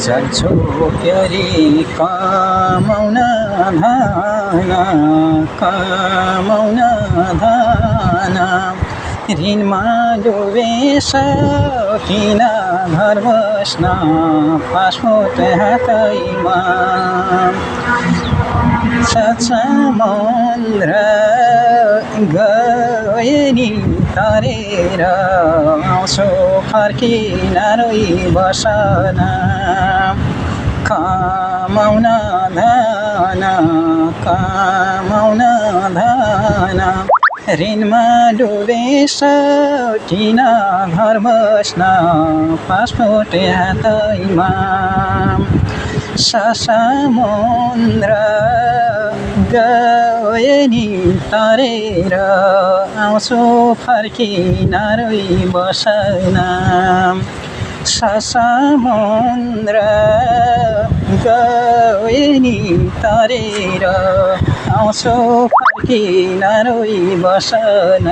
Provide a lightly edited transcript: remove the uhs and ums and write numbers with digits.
जान्छौ प्यारी कमाउन धन कमाउन धन ऋणमा डुबे सकिन घर बस्न पासपोर्ट हातैमा समुद्र गए नि तरेर आउँछु फर्किन रोइ बसन कमाउन धन कमाउन धन ऋणमा डुबे सकिन घर बस्न पासपोर्ट हातैमा समुद्र गए नि तरेर आउँछु फर्किन रोइ बसन समुद्र गए नि तरेर आउँछु फर्किन रोइ बसन